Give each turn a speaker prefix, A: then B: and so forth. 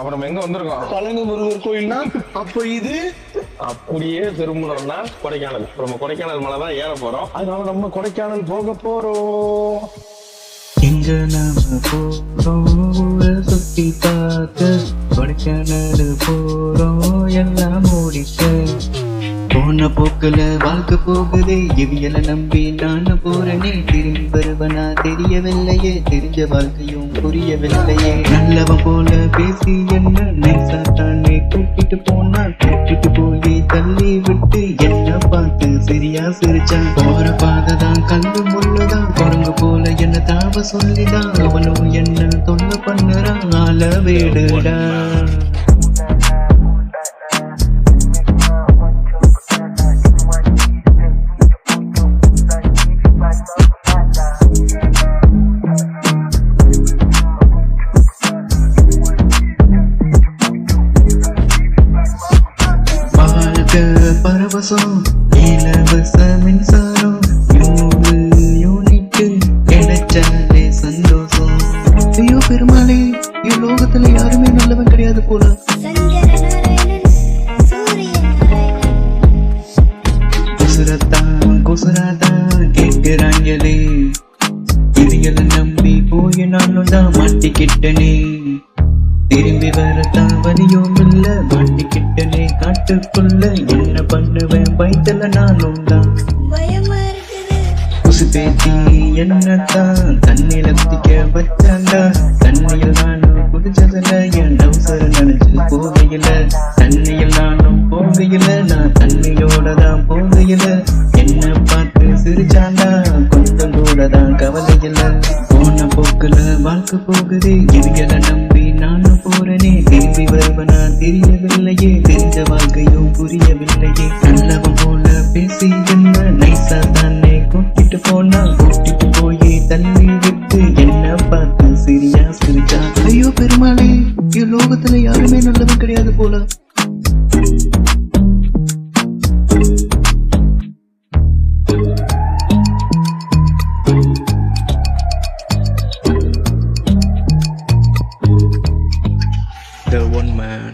A: அப்ப நம்ம எங்க வந்திருக்கோம்?
B: பழனி முருகர் கோயில்னா அப்ப இது
A: அப்படியே திரும்பணும்னா கொடைக்கானல். நம்ம கொடைக்கானல் மலை தான் ஏற போறோம். அதனால நம்ம கொடைக்கானல் போக போறோம்.
C: எங்க நாம போறோம் ஊரை சுத்தி பார்க்க, கொடைக்கானல் போறோம் எல்லாம் முடிக்க. போன போக்குல வாழ்க்கை போகுதே, எவியல நம்பி நானும் போறேனே. திரும்பி வருவனா தெரியவில்லையே, தெரிஞ்ச வாழ்க்கையும் புரியவில்லையே. நல்லவன் போல பேசி என்ன நைசா தானே கூட்டிட்டு போனா, கூட்டிட்டு போய் தள்ளி விட்டு என்ன பார்த்து சரியா சிரிச்சான். போற பாதைதான் கல்லு முள்ளுதான், குரங்கு போல என்ன தாவ சொல்லிதான். அவனும் என்ன தொல்லை பண்ணுறான், ஆள வேடுடா. பரவசம் இலவச மின்சாரம் 100 யூனிட் கிடைச்சாலே சந்தோஷம். ஐயோ பெருமாளே, லோகத்துல யாருமே நல்லவன் கிடையாது போல. குசராதான் கேட்கிறாங்களே, இதையில நம்பி போய் நானும் தான் மாட்டிக்கிட்டனே. திரும்பி வரத்தான் வழியும் இல்ல, மாட்டிக்கிட்டனே காட்டுக்குள்ள. என்ன பண்ணுவேன் பயத்துல நானும் தான். குசு பேத்தி என்னத்தான் தண்ணியில குதிக்க வச்சாண்டா. தண்ணியில் நானும் குதிச்சதுல என் டவுசர் நினைச்சு போகையில. தண்ணியில் நானும் போகையில, நான் தண்ணியோட தான் போகையில. என்ன பார்த்து சிரிச்சாண்டா, கொஞ்சம் கூட தான் கவலையில. போன போக்குல வாழ்க்கை போகுதே, இவங்களை நம்பி நானும் போறேனே. திரும்பி வருவனா தெரியவில்லையே, தெரிஞ்ச வாழ்க்கையும் புரியவில்லையே. நல்லவன் போல பேசி என்ன நைசா தானே கூட்டிட்டு போனா, கூட்டிட்டு போய் தள்ளி விட்டு என்ன பார்த்து சரியா சிரிச்சா. ஐயோ பெருமாளே, லோகத்துல யாருமே நல்லவன் கிடையாது போல. The one man